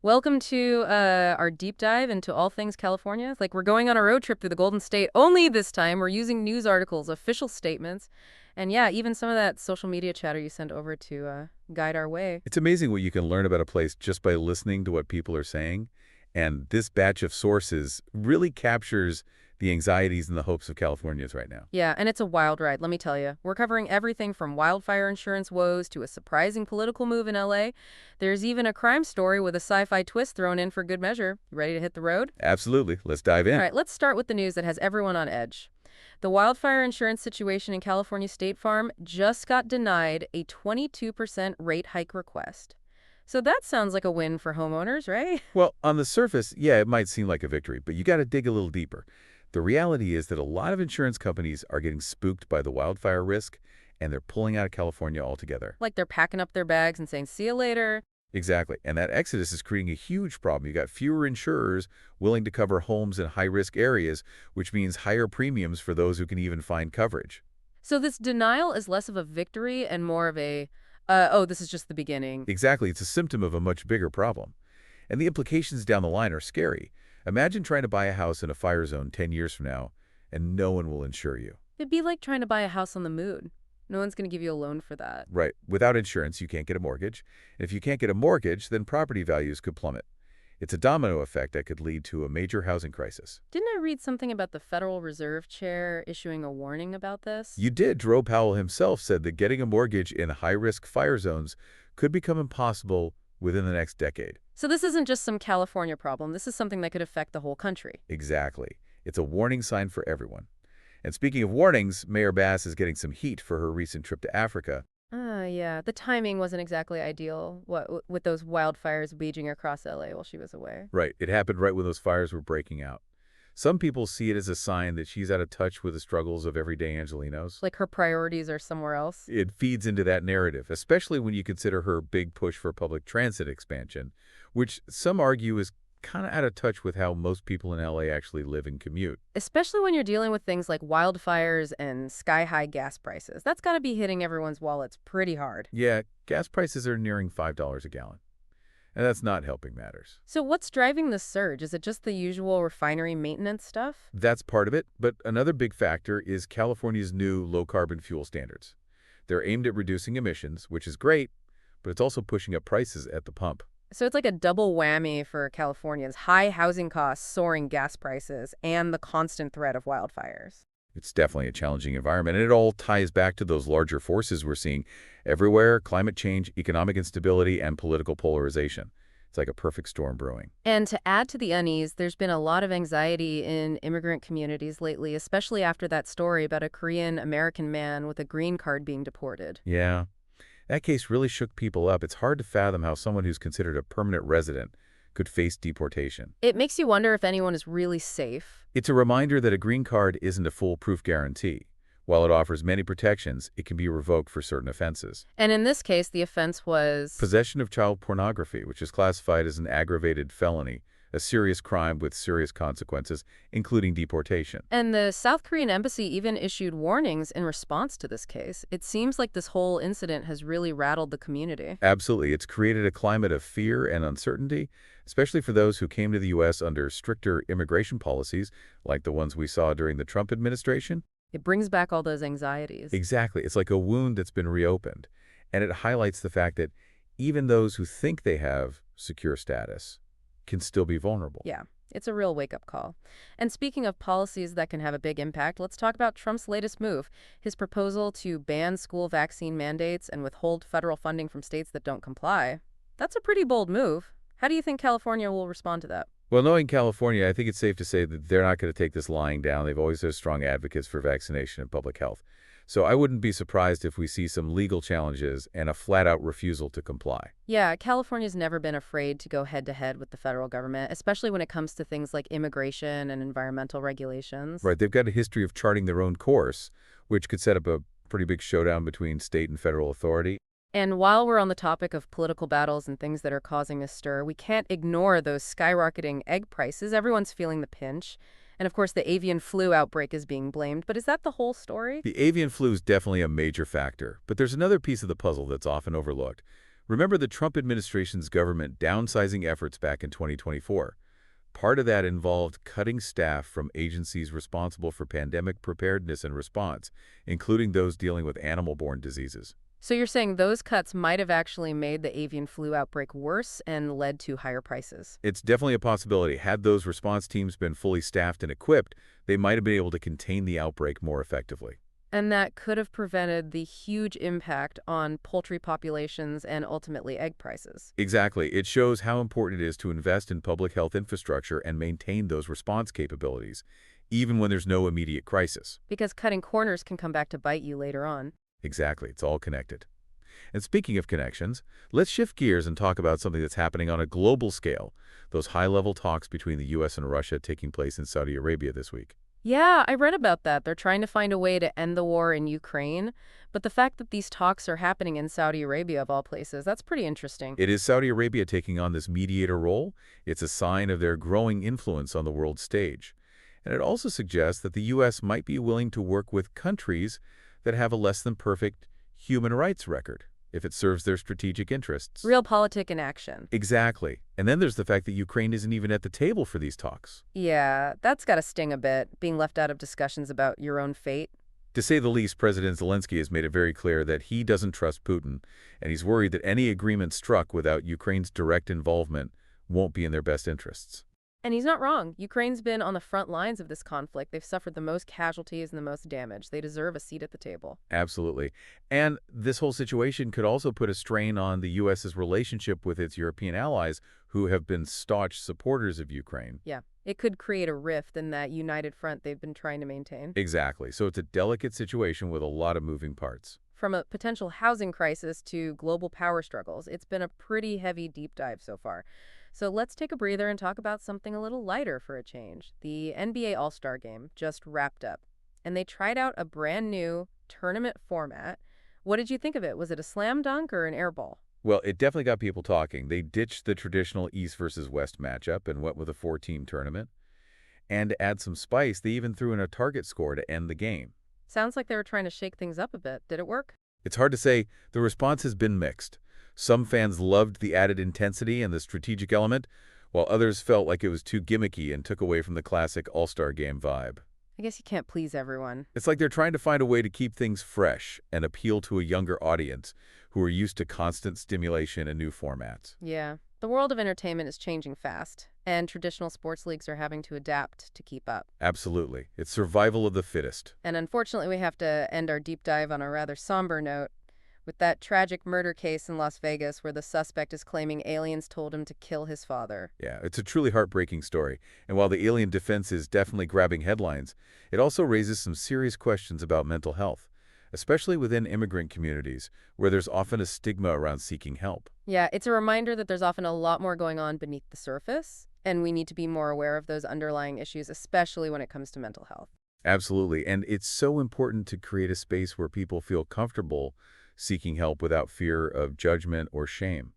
Welcome to our deep dive into all things California. Like we're going on a road trip through the Golden State, only this time we're using news articles, official statements, and yeah, even some of that social media chatter you sent over to guide our way. It's amazing what you can learn about a place just by listening to what people are saying. And this batch of sources really captures the anxieties and the hopes of Californians right now. Yeah, and it's a wild ride, let me tell you. We're covering everything from wildfire insurance woes to a surprising political move in LA. There's even a crime story with a sci-fi twist thrown in for good measure. You ready to hit the road? Absolutely. Let's dive in. All right, let's start with the news that has everyone on edge. The wildfire insurance situation in California State Farm just got denied a 22% rate hike request. So that sounds like a win for homeowners, right? Well, on the surface, yeah, it might seem like a victory, but you got to dig a little deeper. The reality is that a lot of insurance companies are getting spooked by the wildfire risk, and they're pulling out of California altogether. Like they're packing up their bags and saying, see you later. Exactly. And that exodus is creating a huge problem. You got fewer insurers willing to cover homes in high-risk areas, which means higher premiums for those who can even find coverage. So this denial is less of a victory and more of a, oh, this is just the beginning. Exactly. It's a symptom of a much bigger problem. And the implications down the line are scary. Imagine trying to buy a house in a fire zone 10 years from now, and no one will insure you. It'd be like trying to buy a house on the moon. No one's going to give you a loan for that. Right. Without insurance, you can't get a mortgage. And if you can't get a mortgage, then property values could plummet. It's a domino effect that could lead to a major housing crisis. Didn't I read something about the Federal Reserve Chair issuing a warning about this? You did. Jerome Powell himself said that getting a mortgage in high-risk fire zones could become impossible within the next decade. So this isn't just some California problem. This is something that could affect the whole country. Exactly. It's a warning sign for everyone. And speaking of warnings, Mayor Bass is getting some heat for her recent trip to Africa. Yeah. The timing wasn't exactly ideal, with those wildfires raging across LA while she was away. Right. It happened right when those fires were breaking out. Some people see it as a sign that she's out of touch with the struggles of everyday Angelenos. Like her priorities are somewhere else. It feeds into that narrative, especially when you consider her big push for public transit expansion, which some argue is kind of out of touch with how most people in LA actually live and commute. Especially when you're dealing with things like wildfires and sky-high gas prices. That's got to be hitting everyone's wallets pretty hard. Yeah, gas prices are nearing $5 a gallon. And that's not helping matters. So what's driving the surge? Is it just the usual refinery maintenance stuff? That's part of it, but another big factor is California's new low-carbon fuel standards. They're aimed at reducing emissions, which is great, but it's also pushing up prices at the pump. So it's like a double whammy for Californians: high housing costs, soaring gas prices, and the constant threat of wildfires. It's definitely a challenging environment, and it all ties back to those larger forces we're seeing everywhere: climate change, economic instability, and political polarization. It's like a perfect storm brewing. And to add to the unease, there's been a lot of anxiety in immigrant communities lately, especially after that story about a Korean-American man with a green card being deported. Yeah, that case really shook people up. It's hard to fathom how someone who's considered a permanent resident could face deportation. It makes you wonder if anyone is really safe. It's a reminder that a green card isn't a foolproof guarantee. While it offers many protections, it can be revoked for certain offenses. And in this case, the offense was Possession of child pornography, which is classified as an aggravated felony, a serious crime with serious consequences, including deportation. And the South Korean embassy even issued warnings in response to this case. It seems like this whole incident has really rattled the community. Absolutely. It's created a climate of fear and uncertainty, especially for those who came to the U.S. under stricter immigration policies, like the ones we saw during the Trump administration. It brings back all those anxieties. Exactly. It's like a wound that's been reopened. And it highlights the fact that even those who think they have secure status can still be vulnerable. Yeah, it's a real wake-up call. And speaking of policies that can have a big impact, let's talk about Trump's latest move, his proposal to ban school vaccine mandates and withhold federal funding from states that don't comply. That's a pretty bold move. How do you think California will respond to that? Well, knowing California, I think it's safe to say that they're not going to take this lying down. They've always been strong advocates for vaccination and public health. So I wouldn't be surprised if we see some legal challenges and a flat-out refusal to comply. Yeah, California's never been afraid to go head-to-head with the federal government, especially when it comes to things like immigration and environmental regulations. Right, they've got a history of charting their own course, which could set up a pretty big showdown between state and federal authority. And while we're on the topic of political battles and things that are causing a stir, we can't ignore those skyrocketing egg prices. Everyone's feeling the pinch. And of course, the avian flu outbreak is being blamed. But is that the whole story? The avian flu is definitely a major factor, but there's another piece of the puzzle that's often overlooked, Remember the Trump administration's government downsizing efforts back in 2024? Part of that involved cutting staff from agencies responsible for pandemic preparedness and response, including those dealing with animal-borne diseases. So you're saying those cuts might have actually made the avian flu outbreak worse and led to higher prices? It's definitely a possibility. Had those response teams been fully staffed and equipped, they might have been able to contain the outbreak more effectively. And that could have prevented the huge impact on poultry populations and ultimately egg prices. Exactly. It shows how important it is to invest in public health infrastructure and maintain those response capabilities, even when there's no immediate crisis. Because cutting corners can come back to bite you later on. Exactly. It's all connected. And speaking of connections, let's shift gears and talk about something that's happening on a global scale, those high-level talks between the U.S. and Russia taking place in Saudi Arabia this week. Yeah, I read about that. They're trying to find a way to end the war in Ukraine. But the fact that these talks are happening in Saudi Arabia, of all places, that's pretty interesting. It is Saudi Arabia taking on this mediator role. It's a sign of their growing influence on the world stage. And it also suggests that the U.S. might be willing to work with countries that have a less-than-perfect human rights record, if it serves their strategic interests. Realpolitik in action. Exactly. And then there's the fact that Ukraine isn't even at the table for these talks. Yeah, that's got to sting a bit, being left out of discussions about your own fate. To say the least, President Zelensky has made it very clear that he doesn't trust Putin, and he's worried that any agreement struck without Ukraine's direct involvement won't be in their best interests. And he's not wrong. Ukraine's been on the front lines of this conflict. They've suffered the most casualties and the most damage. They deserve a seat at the table. Absolutely. And this whole situation could also put a strain on the U.S.'s relationship with its European allies, who have been staunch supporters of Ukraine. Yeah, it could create a rift in that united front they've been trying to maintain. Exactly. So it's a delicate situation with a lot of moving parts. From a potential housing crisis to global power struggles, it's been a pretty heavy deep dive so far. So let's take a breather and talk about something a little lighter for a change. The NBA All-Star Game just wrapped up, and they tried out a brand new tournament format. What did you think of it? Was it a slam dunk or an air ball? Well, it definitely got people talking. They ditched the traditional East versus West matchup and went with a 4-team tournament. And to add some spice, they even threw in a target score to end the game. Sounds like they were trying to shake things up a bit. Did it work? It's hard to say. The response has been mixed. Some fans loved the added intensity and the strategic element, while others felt like it was too gimmicky and took away from the classic All-Star Game vibe. I guess you can't please everyone. It's like they're trying to find a way to keep things fresh and appeal to a younger audience who are used to constant stimulation and new formats. Yeah. The world of entertainment is changing fast, and traditional sports leagues are having to adapt to keep up. Absolutely. It's survival of the fittest. And unfortunately, we have to end our deep dive on a rather somber note with that tragic murder case in Las Vegas where the suspect is claiming aliens told him to kill his father. Yeah, it's a truly heartbreaking story. And while the alien defense is definitely grabbing headlines, it also raises some serious questions about mental health, especially within immigrant communities, where there's often a stigma around seeking help. Yeah, it's a reminder that there's often a lot more going on beneath the surface, and we need to be more aware of those underlying issues, especially when it comes to mental health. Absolutely. And it's so important to create a space where people feel comfortable seeking help without fear of judgment or shame,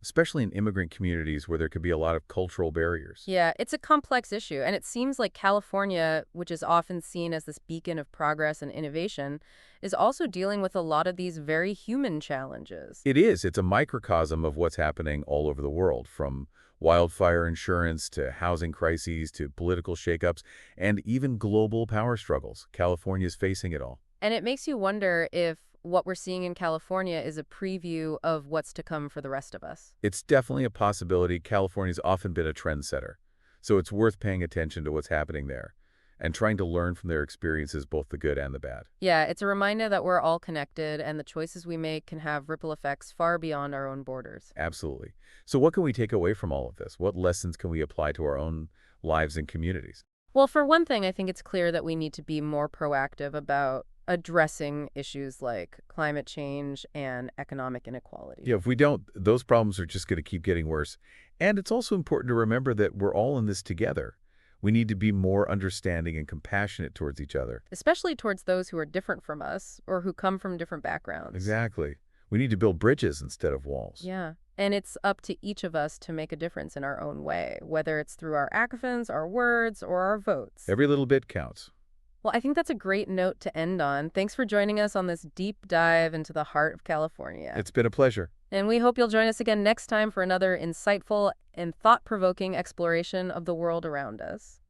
especially in immigrant communities where there could be a lot of cultural barriers. Yeah, it's a complex issue, and it seems like California, which is often seen as this beacon of progress and innovation, is also dealing with a lot of these very human challenges. It is. It's a microcosm of what's happening all over the world, from wildfire insurance to housing crises to political shakeups and even global power struggles. California's facing it all. And it makes you wonder if what we're seeing in California is a preview of what's to come for the rest of us. It's definitely a possibility. California's often been a trendsetter, so it's worth paying attention to what's happening there and trying to learn from their experiences, both the good and the bad. Yeah, it's a reminder that we're all connected and the choices we make can have ripple effects far beyond our own borders. Absolutely. So what can we take away from all of this? What lessons can we apply to our own lives and communities? Well, for one thing, I think it's clear that we need to be more proactive about addressing issues like climate change and economic inequality. Yeah, if we don't, those problems are just going to keep getting worse. And it's also important to remember that we're all in this together. We need to be more understanding and compassionate towards each other. Especially towards those who are different from us or who come from different backgrounds. Exactly. We need to build bridges instead of walls. Yeah. And it's up to each of us to make a difference in our own way, whether it's through our actions, our words, or our votes. Every little bit counts. Well, I think that's a great note to end on. Thanks for joining us on this deep dive into the heart of California. It's been a pleasure. And we hope you'll join us again next time for another insightful and thought-provoking exploration of the world around us.